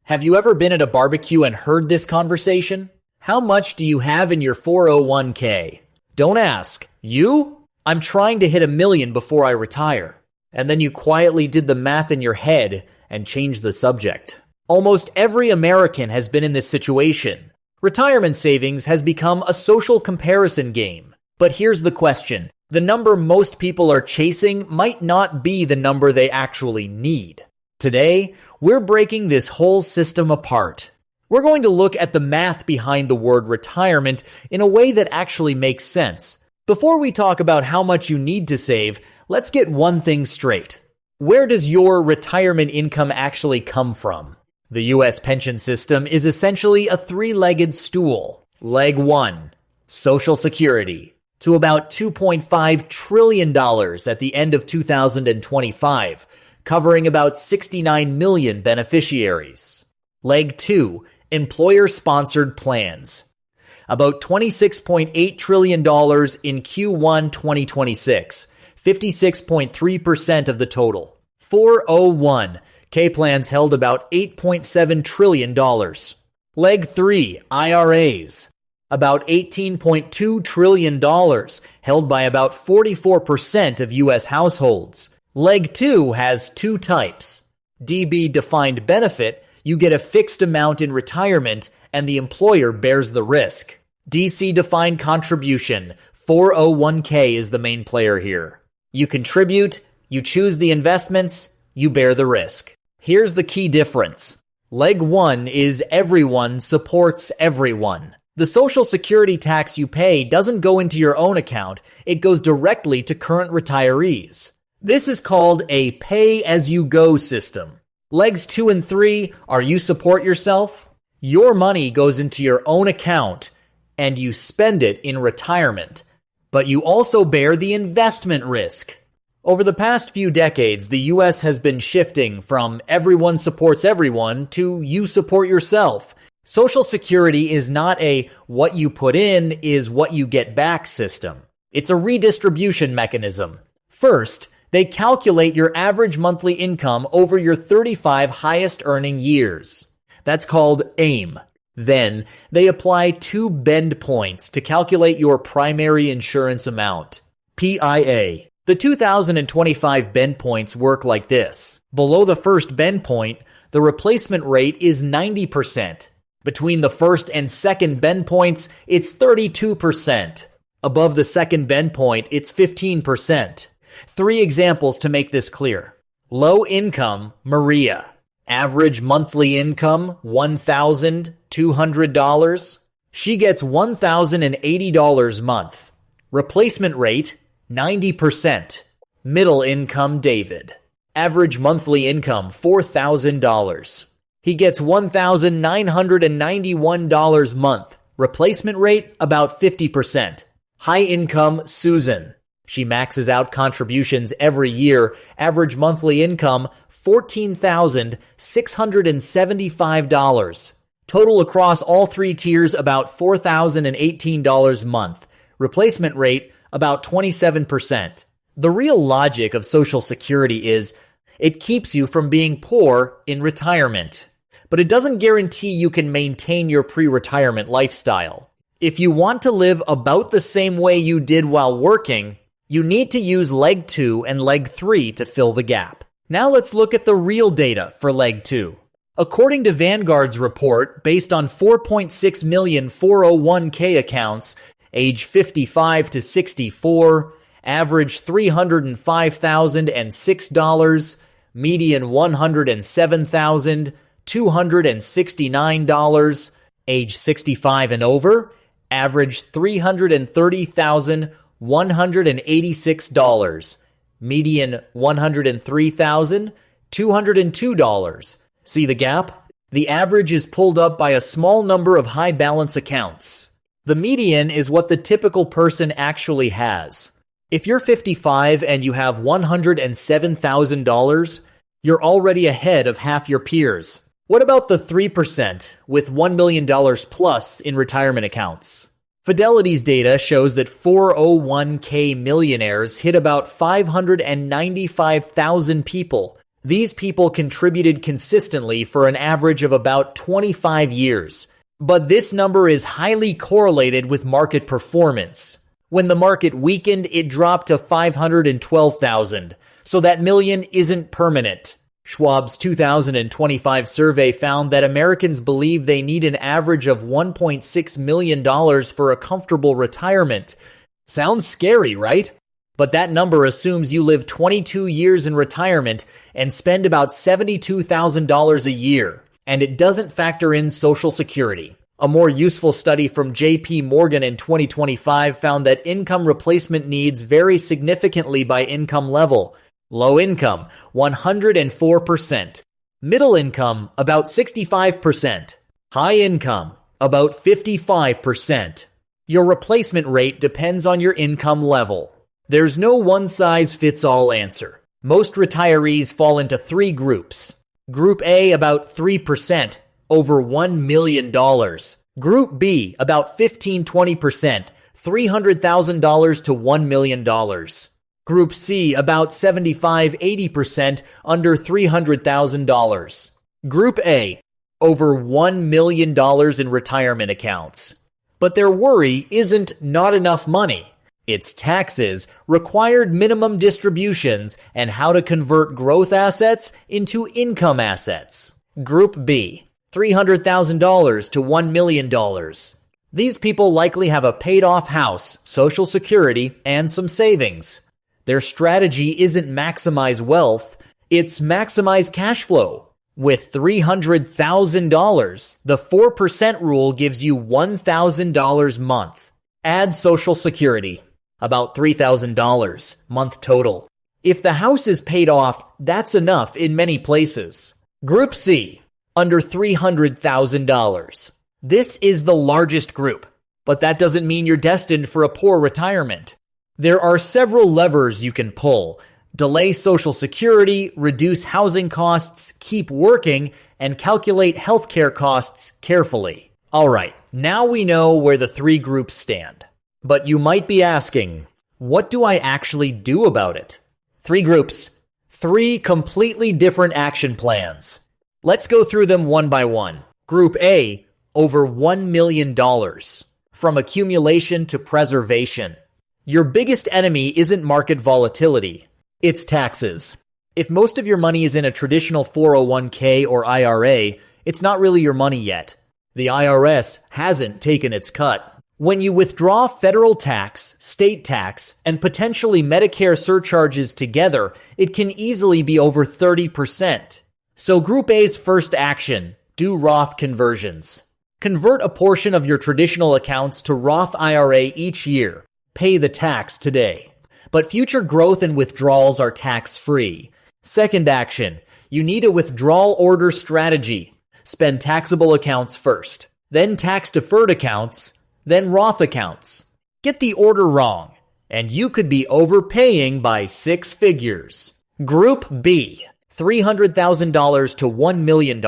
Have you ever been at a barbecue and heard this conversation? How much do you have in your 401k? Don't ask. You? I'm trying to hit $1 million before I retire. And then you quietly did the math in your head and changed the subject. Almost every American has been in this situation. Retirement savings has become a social comparison game. But here's the question. The number most people are chasing might not be the number they actually need. Today, we're breaking this whole system apart. We're going to look at the math behind the word retirement in a way that actually makes sense. Before we talk about how much you need to save, let's get one thing straight. Where does your retirement income actually come from? The U.S. pension system is essentially a three-legged stool. Leg 1, Social Security, to about $2.5 trillion at the end of 2025, covering about 69 million beneficiaries. Leg 2, Employer-sponsored plans, about $26.8 trillion in Q1 2026, 56.3% of the total. 401 K-plans held about $8.7 trillion. Leg 3, IRAs, about $18.2 trillion, held by about 44% of U.S. households. Leg 2 has two types. DB defined benefit, you get a fixed amount in retirement and the employer bears the risk. DC defined contribution, 401k is the main player here. You contribute, you choose the investments, you bear the risk. Here's the key difference. Leg 1 is everyone supports everyone. The Social Security tax you pay doesn't go into your own account, it goes directly to current retirees. This is called a pay-as-you-go system. Legs 2 and 3 are you support yourself. Your money goes into your own account, and you spend it in retirement. But you also bear the investment risk. Over the past few decades, the U.S. has been shifting from everyone supports everyone to you support yourself. Social Security is not a what you put in is what you get back system. It's a redistribution mechanism. First, they calculate your average monthly income over your 35 highest earning years. That's called AIM. Then, they apply 2 bend points to calculate your primary insurance amount, PIA. The 2025 bend points work like this. Below the first bend point, the replacement rate is 90%. Between the first and second bend points, it's 32%. Above the second bend point, it's 15%. 3 examples to make this clear. Low income, Maria. Average monthly income, $1,200. She gets $1,080 a month. Replacement rate, 90%. Middle income, David. Average monthly income, $4,000. He gets $1,991 a month. Replacement rate, about 50%. High income, Susan. She maxes out contributions every year. Average monthly income, $14,675. Total across all 3 tiers, about $4,018 a month. Replacement rate, about 27%. The real logic of Social Security is it keeps you from being poor in retirement. But it doesn't guarantee you can maintain your pre-retirement lifestyle. If you want to live about the same way you did while working, you need to use Leg 2 and Leg 3 to fill the gap. Now let's look at the real data for Leg 2. According to Vanguard's report, based on 4.6 million 401k accounts, age 55 to 64, average $305,006, median $107,269, age 65 and over, average $330,186, median $103,202. See the gap? The average is pulled up by a small number of high balance accounts. The median is what the typical person actually has. If you're 55 and you have $107,000, you're already ahead of half your peers. What about the 3% with $1 million plus in retirement accounts? Fidelity's data shows that 401k millionaires hit about 595,000 people. These people contributed consistently for an average of about 25 years. But this number is highly correlated with market performance. When the market weakened, it dropped to 512,000. So that million isn't permanent. Schwab's 2025 survey found that Americans believe they need an average of $1.6 million for a comfortable retirement. Sounds scary, right? But that number assumes you live 22 years in retirement and spend about $72,000 a year, and it doesn't factor in Social Security. A more useful study from J.P. Morgan in 2025 found that income replacement needs vary significantly by income level. Low income, 104%. Middle income, about 65%. High income, about 55%. Your replacement rate depends on your income level. There's no one-size-fits-all answer. Most retirees fall into three groups. Group A, about 3%, over $1 million. Group B, about 15-20%, $300,000 to $1 million. Group C, about 75-80%, under $300,000. Group A, over $1 million in retirement accounts. But their worry isn't not enough money. It's taxes, required minimum distributions, and how to convert growth assets into income assets. Group B, $300,000 to $1 million. These people likely have a paid-off house, Social Security, and some savings. Their strategy isn't maximize wealth, it's maximize cash flow. With $300,000, the 4% rule gives you $1,000 a month. Add Social Security, about $3,000 month total. If the house is paid off, that's enough in many places. Group C, under $300,000. This is the largest group, but that doesn't mean you're destined for a poor retirement. There are several levers you can pull. Delay Social Security, reduce housing costs, keep working, and calculate healthcare costs carefully. All right, now we know where the three groups stand. But you might be asking, what do I actually do about it? Three groups, three completely different action plans. Let's go through them one by one. Group A, over $1 million. From accumulation to preservation. Your biggest enemy isn't market volatility. It's taxes. If most of your money is in a traditional 401k or IRA, it's not really your money yet. The IRS hasn't taken its cut. When you withdraw federal tax, state tax, and potentially Medicare surcharges together, it can easily be over 30%. So Group A's first action, do Roth conversions. Convert a portion of your traditional accounts to Roth IRA each year. Pay the tax today. But future growth and withdrawals are tax-free. Second action, you need a withdrawal order strategy. Spend taxable accounts first, then tax-deferred accounts, then Roth accounts. Get the order wrong, and you could be overpaying by 6 figures. Group B, $300,000 to $1 million.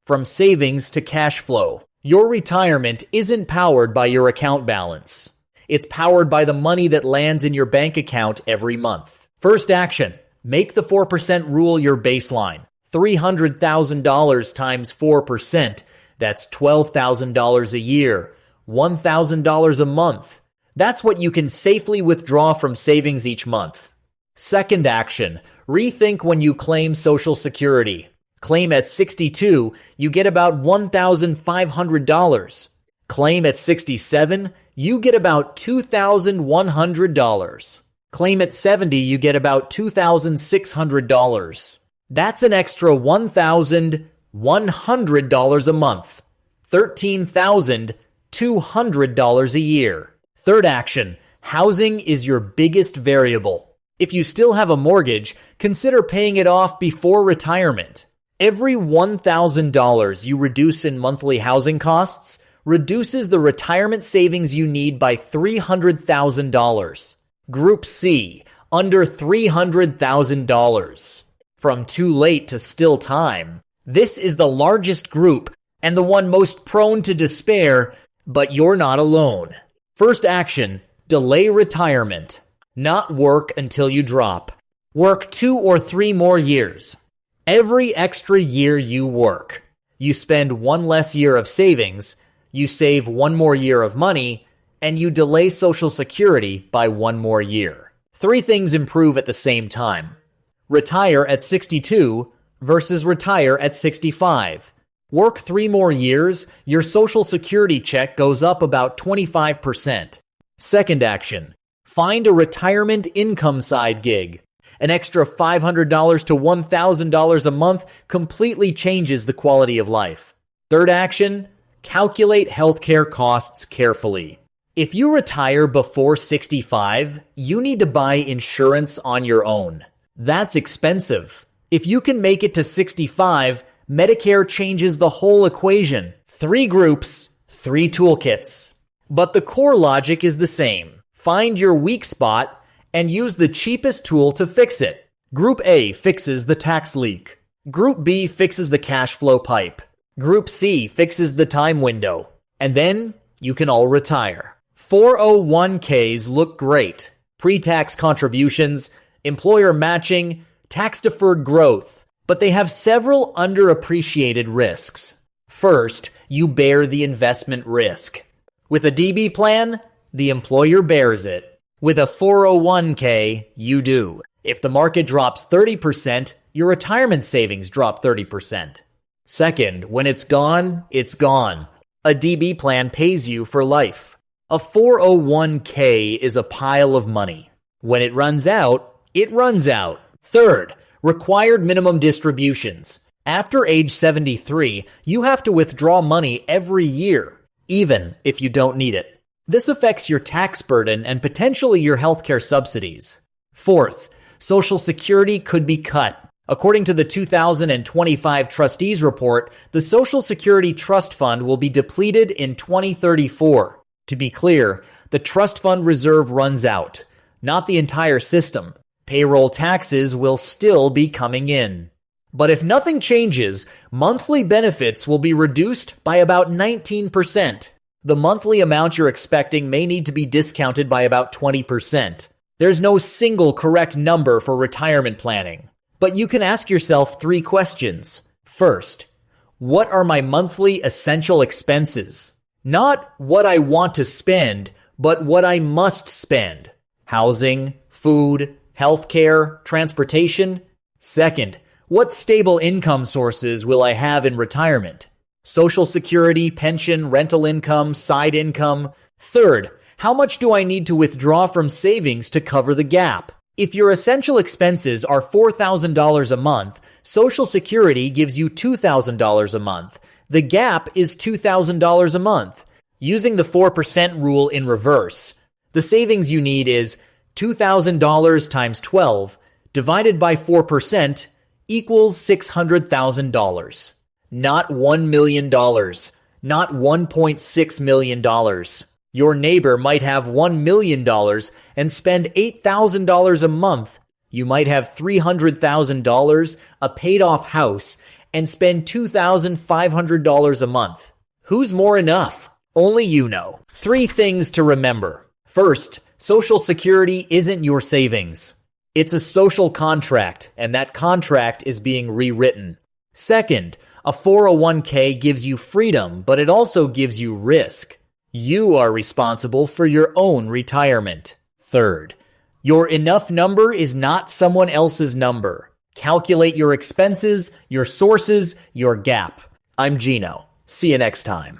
From savings to cash flow. Your retirement isn't powered by your account balance. It's powered by the money that lands in your bank account every month. First action, make the 4% rule your baseline. $300,000 times 4%, that's $12,000 a year, $1,000 a month. That's what you can safely withdraw from savings each month. Second action, rethink when you claim Social Security. Claim at 62, you get about $1,500. Claim at 67, you get about $2,100. Claim at 70, you get about $2,600. That's an extra $1,100 a month. $13,200 a year. Third action, housing is your biggest variable. If you still have a mortgage, consider paying it off before retirement. Every $1,000 you reduce in monthly housing costs reduces the retirement savings you need by $300,000. Group C, under $300,000. From too late to still time. This is the largest group and the one most prone to despair, but you're not alone. First action, delay retirement. Not work until you drop. Work 2 or 3 more years. Every extra year you work, you spend one less year of savings, you save one more year of money, and you delay Social Security by one more year. Three things improve at the same time. Retire at 62 versus retire at 65. Work 3 more years, your Social Security check goes up about 25%. Second action, find a retirement income side gig. An extra $500 to $1,000 a month completely changes the quality of life. Third action, calculate healthcare costs carefully. If you retire before 65, you need to buy insurance on your own. That's expensive. If you can make it to 65, Medicare changes the whole equation. 3 groups, 3 toolkits. But the core logic is the same. Find your weak spot and use the cheapest tool to fix it. Group A fixes the tax leak. Group B fixes the cash flow pipe. Group C fixes the time window. And then you can all retire. 401ks look great. Pre-tax contributions, employer matching, tax-deferred growth. But they have several underappreciated risks. First, you bear the investment risk. With a DB plan, the employer bears it. With a 401k, you do. If the market drops 30%, your retirement savings drop 30%. Second, when it's gone, it's gone. A DB plan pays you for life. A 401k is a pile of money. When it runs out, it runs out. Third, required minimum distributions. After age 73, you have to withdraw money every year, even if you don't need it. This affects your tax burden and potentially your healthcare subsidies. Fourth, Social Security could be cut. According to the 2025 Trustees Report, the Social Security Trust Fund will be depleted in 2034. To be clear, the trust fund reserve runs out, not the entire system. Payroll taxes will still be coming in. But if nothing changes, monthly benefits will be reduced by about 19%. The monthly amount you're expecting may need to be discounted by about 20%. There's no single correct number for retirement planning, but you can ask yourself 3 questions. First, what are my monthly essential expenses? Not what I want to spend, but what I must spend. Housing, food, healthcare, transportation. Second, what stable income sources will I have in retirement? Social Security, pension, rental income, side income. Third, how much do I need to withdraw from savings to cover the gap? If your essential expenses are $4,000 a month, Social Security gives you $2,000 a month. The gap is $2,000 a month. Using the 4% rule in reverse, the savings you need is $2,000 times 12 divided by 4% equals $600,000. Not $1 million, not $1.6 million. Your neighbor might have $1 million and spend $8,000 a month. You might have $300,000, a paid-off house, and spend $2,500 a month. Who's more enough? Only you know. 3 things to remember. First, Social Security isn't your savings. It's a social contract, and that contract is being rewritten. Second, a 401k gives you freedom, but it also gives you risk. You are responsible for your own retirement. Third, your enough number is not someone else's number. Calculate your expenses, your sources, your gap. I'm Gino. See you next time.